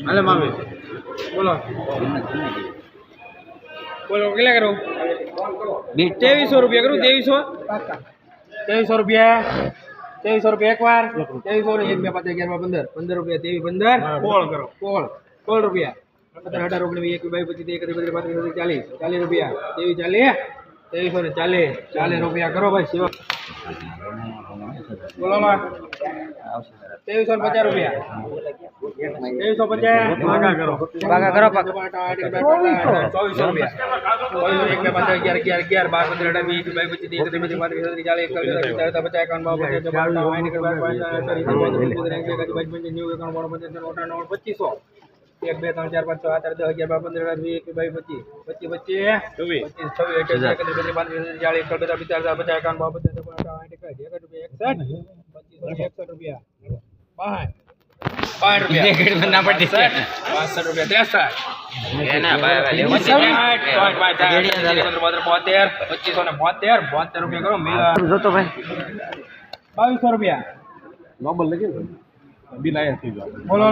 હાલે મામી બોલો બોલો કેટલા કરું 2300 રૂપિયા કરું 2300 રૂપિયા 2300 રૂપિયા એક વાર 2300 ને 1 2 5 11 15 રૂપિયા 23 15 કોળ કરો કોળ રૂપિયા 18 19 20 22 25 40 રૂપિયા 23 40 રૂપિયા કરો ભાઈ સેવા બોલો માં 2350 રૂપિયા 2350 ભાગા કરો 2400 રૂપિયા 1 2 3 4 5 6 7 8 10 11 12 15 20 21 રૂપિયા 2200 રૂપિયા નોબલ લખી બિલ આયા થઈ ગયો બોલો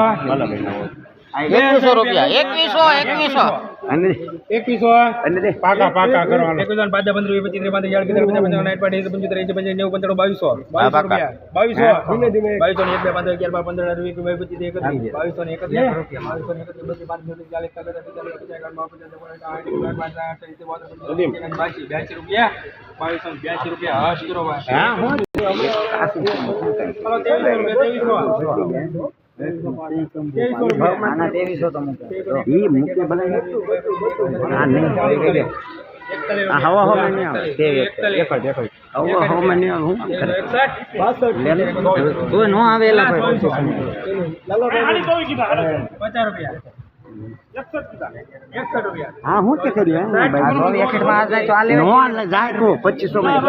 2100 રૂપિયા 2100 પાકા કરો 2100 5 15 25 આના 2300 તમે ઈ મુકે બનાવી આ હવા હવા નહીં આવે હવા હવા નહીં આવે હું તો નો આવે એલા ભાઈ 50 રૂપિયા 61 રૂપિયા હા હું કે કર્યું ભાઈ 61 માં જાય તો આ લે નો જાય તો 2500 માં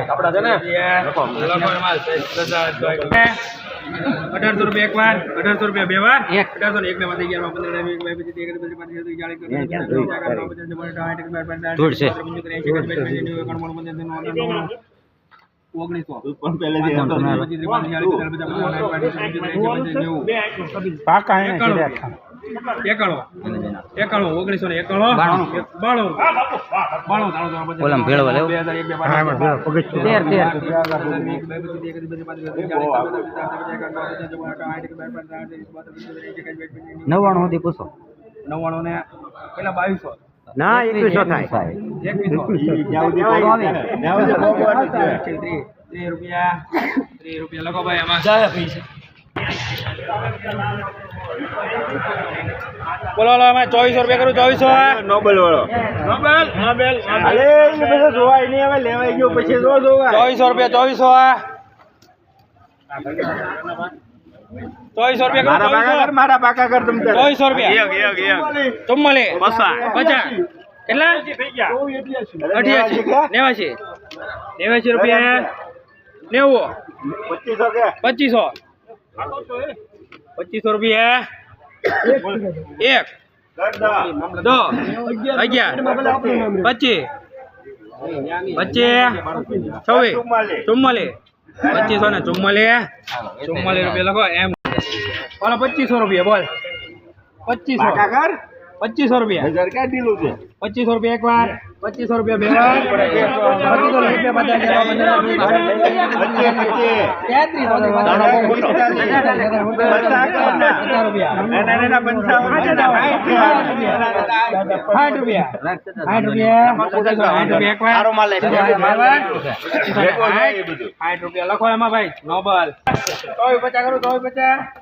આપડા છે ને 1800 રૂપિયા એક વાર 1800 રૂપિયા બે વાર 1800 ને 1 2 નવ્વાણું સુધી પૂછો 99 ને પેલા 2200 ના 2100 થાય 30 રૂપિયા લખો ભાઈ આમાં જાય પૈસા બોલો આમાં 2400 રૂપિયા કરું 2400 નોબલ વાળો નોબલ અરે એ બધું જોવાય નહીં હવે લેવાઈ ગયો પછી જો જોવાય 2400 રૂપિયા 2400 મારા પાકા કર તમ 2400 રૂપિયા એક ચુમ્મલે 50 કેટલા થઈ ગયા 89 રૂપિયા 90 2500 રૂપિયા 1 2 11 25 રૂપિયા લખો એમ બોલો 2500 રૂપિયા બોલ 2500 રૂપિયા 2500 રૂપિયા એક વાર 2500 રૂપિયા બે વાર 60 રૂપિયા લખો એમાં ભાઈ નોબલ 50 કરું 50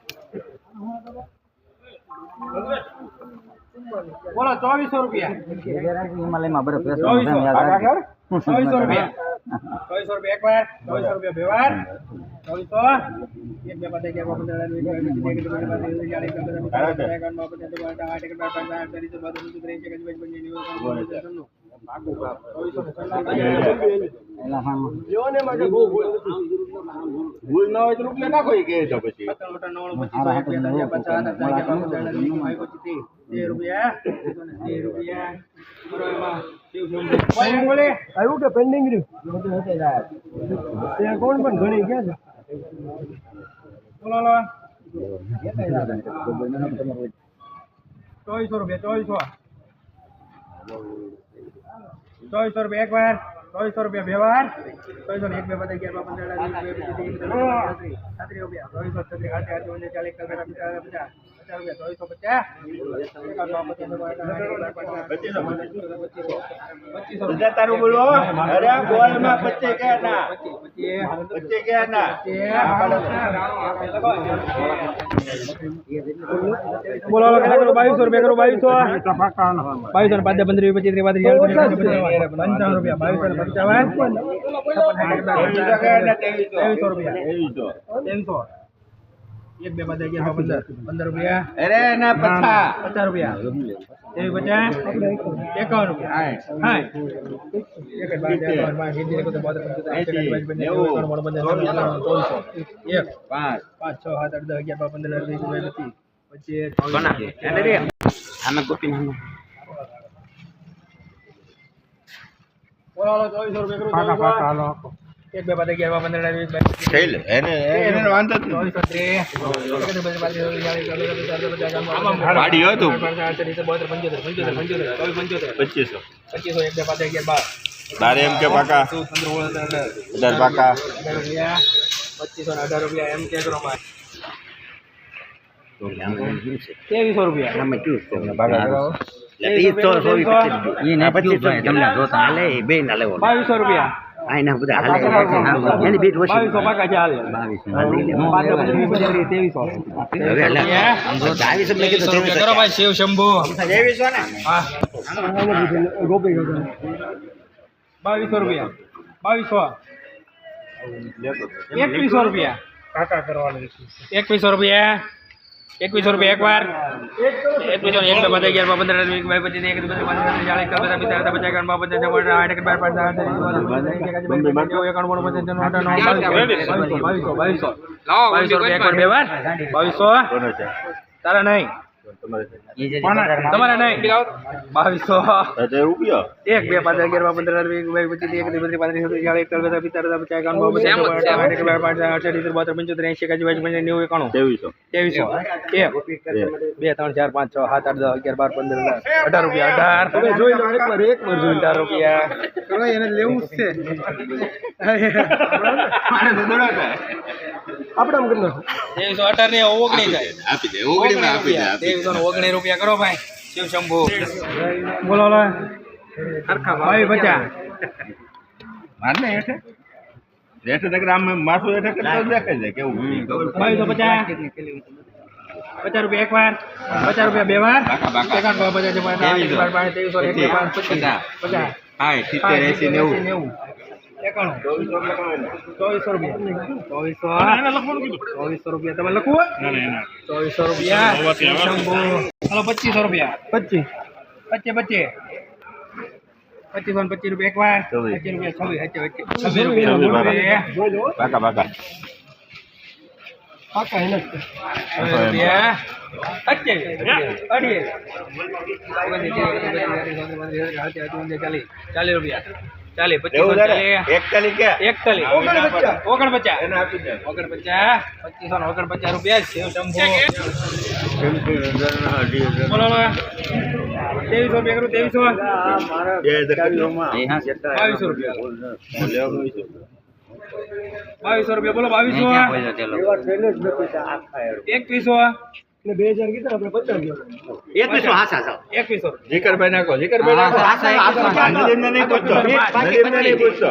બોલો 2400 રૂપિયા હિમાલયમાં બરફ 2400 રૂપિયા એક વાર 2400 રૂપિયા બે વાર 2400 ભૂલ ના હોય તો રૂપિયા નાખો એ કહે તો પછી આવ્યું કે પેન્ડિંગ રહ્યું કોણ પણ ઘણી ગયા છે બોલો 2400 રૂપિયા 2400 રૂપિયા એક વાર 2400 રૂપિયા બે વાર 2400 એક બે બધા 11 રૂપિયા 25 તારું બોલો અરે બોલમાં 25 કે ના 25 કે ના બોલો કેટલા કરો 2200 રૂપિયા કરો 2200 5 15 25 રૂપિયા 2300 રૂપિયા 2300 એક બે બધા 11 15 રૂપિયા અરે ના 50 રૂપિયા 51 રૂપિયા હા એક જ બાદ 5 6 7 8 10 11 12 13 એક બે બાદ 11 15 થઈ લે એને વાંધો જ નહીં ગાડી હોય તો 2500 એક બે બાદ 11 તારે એમ કે પાકા 18 પાકા 2518 રૂપિયા એમ કે કરો ભાઈ 2300 રૂપિયા બાવીસો રૂપિયા આના બધા હાલે એની બીટ ઓછી 2200 પાકા ચાલે 2200 કરો ભાઈ શિવ શંભુ 2300 ને હા 2200 રૂપિયા 2100 રૂપિયા કાકા કરવાનું 2100 રૂપિયા 2100 રૂપિયા એક વાર 2100 એક બે બધા 11 15 20 25 તારા નહીં તમારે નહીં 2200 રૂપિયા એક બે 5 11 15 20 19 રૂપિયા કરો ભાઈ શિવ શંભુ બોલો ભાઈ બચા મારને હેઠે હેઠે તક આમ માથું હેઠે કરતો દેખાય છે કેવું 250 રૂપિયા એક વાર 50 રૂપિયા બે વાર 2400 રૂપિયા તમે લખવું 2400 રૂપિયા હાલો 2500 રૂપિયા 25 રૂપિયા એક વાર 25 રૂપિયા 26 પાકા પાકા રૂપિયા 40 રૂપિયા 41 રૂપિયા શિવ શંભુ બોલો 2300 રૂપિયા 2200 રૂપિયા 2200 રૂપિયા બોલો 2200 2000 કીધા આપણે 50 2100 જીકરભાઈ નાખો જીકરભાઈ નાખો નદીમને નહીં પૂછતો નદીમને નહીં પૂછતો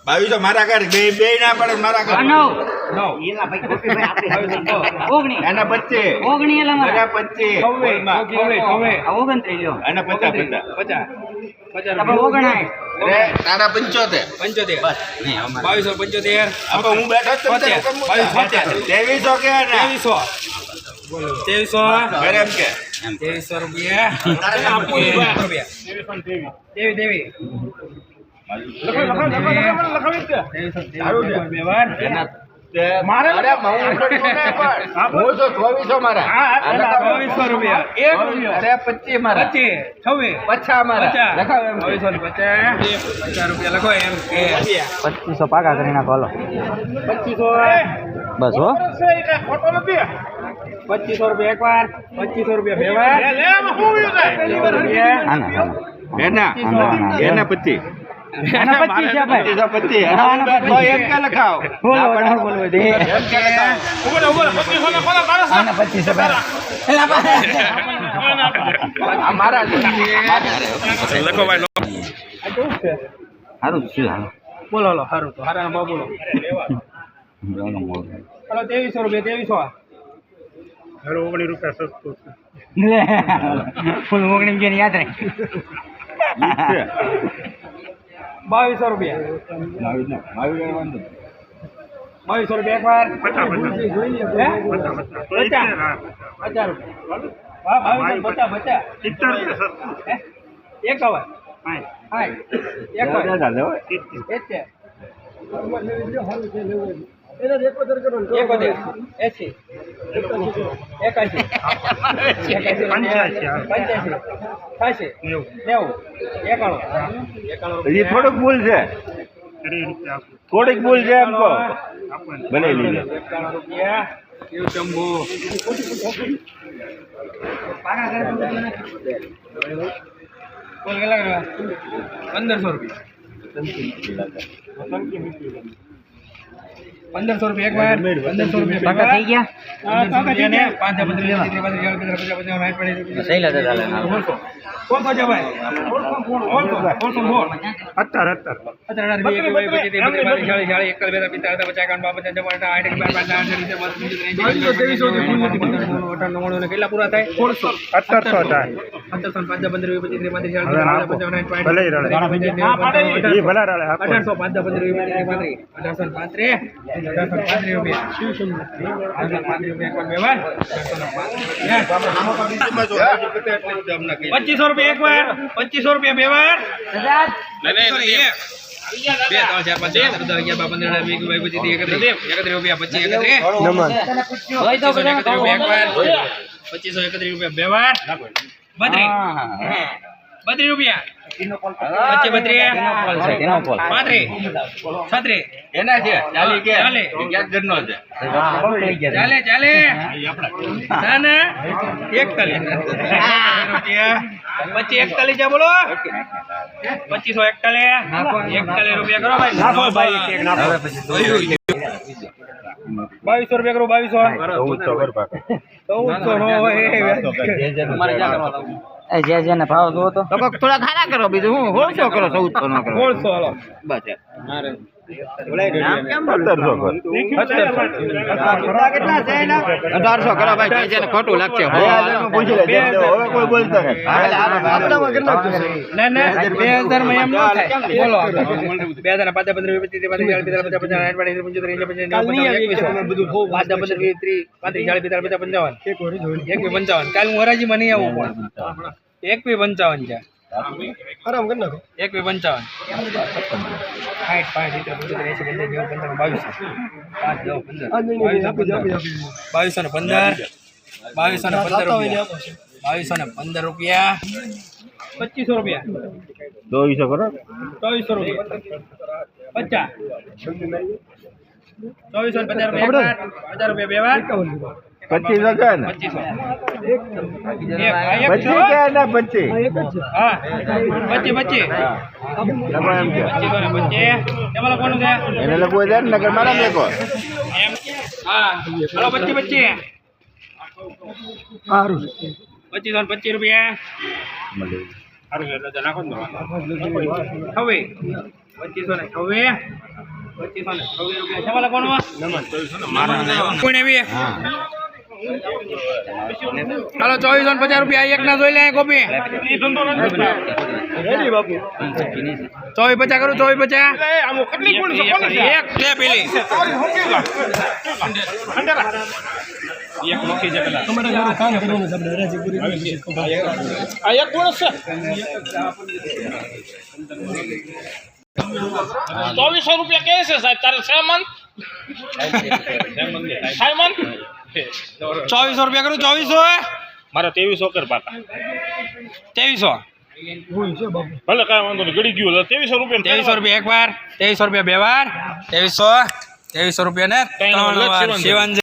2200 મારા ઘર બે ના પડે મારા ઘર એના 25 એના 25 29 એના 50 50 અરે તારા 75 75 બસ નહીં અમારે 2275 હવે હું બેઠો જ છું ને, 2300 કે ને 2300 ઘરે એમ કે 2300 રૂપિયા દેવી મારે હું તો 2400 મારા 2400 રૂપિયા અરે 25 મારા 25 50 મારા લખાવ એમ 2250 રૂપિયા લખો એમ કે 2500 પાકા કરી નાખો હાલો 2500 બસ હો 2500 રૂપિયા એકવાર 2500 રૂપિયા બે વાર આના એના એના 25 આના 25 છે ભાઈ 25 તો એમ કે લખાવ બોલો બોલો દે એમ કે લખાવ આના 25 છે ભાઈ આ મારા લખો ભાઈ સારું છે હાલો બોલો હાલો સારું તો હારાના ભાવ બોલો હાલો 2300 રૂપિયા 2300 ફૂલ મોગણી ગયો યાદ રાખ 2200 રૂપિયા 2200 રૂપિયા એકવાર 50 હજી થોડુંક ભૂલ છે થોડીક ભૂલ છે એમ કહો ભલે લીધે રૂપિયા શંભુ બોલ કેટલા કરવા 1500 રૂપિયા 1500 રૂપિયા એકવાર 1500 રૂપિયા પાકા થઈ ગયા સહેલા દાદા કેટલા પૂરા થાય 2500 રૂપિયા એક વાર 2500 રૂપિયા બે વાર ₹32 રૂપિયા 32 એના છે ચાલી કે ચાલે. ક્યાંક ઘરનો છે ચાલે ના ના 41 પછી 41 જા બોલો 2541 રૂપિયા કરો ભાઈ નાખો ભાઈ એક નાખો 2200 રૂપિયા કરો 2200 જે જેને ભાવ જોવો તો થોડા ખાના કરો બીજું હું 1600 કરો 1400 નો કરો 1600 હાલો બસ નામ કેમ 1700 કર 1800 કરો ભાઈ જે ખોટું લાગશે પૂછી લે હવે કોઈ બોલતા નથી ના 2000 માં એમ ન થાય બોલો 2000 પાંચ 15 20 30 કાલ હું હરાજીમાં નહીં આવું પણ 155 છે આરામ કરી નાખો 155 2215 રૂપિયા 2500 રૂપિયા 200 કરો 2400 રૂપિયા 50 2450 રૂપિયા 50 રૂપિયા બે વાર 2500 કે ને 25 કે ના 25 હા 25 લખો એમ કે 25 એમાં લખવાનું છે એને લખવું છે ને નકર મારા લેખો એમ હા હાલો 25 સારું 25 રૂપિયા સારું એટલે નાખો ને હવે 2526 રૂપિયા શેમાં લખવાનું કોણ એવી ચાલો 2450 રૂપિયા એક ના જોઈ લે કોપી. 2450 કરું 2450 એક છે પેલી ₹2400 કે છે સાહેબ તારે 6 મન 2400 રૂપિયા કરું 2400 મારે 2300 કર પાકા 2300 ભલે કાંઈ વાંધો નહીં ગળી ગયું 2300 રૂપિયા 2300 રૂપિયા એક વાર 2300 રૂપિયા બે વાર 2300 રૂપિયા ને 3 વાર. શિવાનજી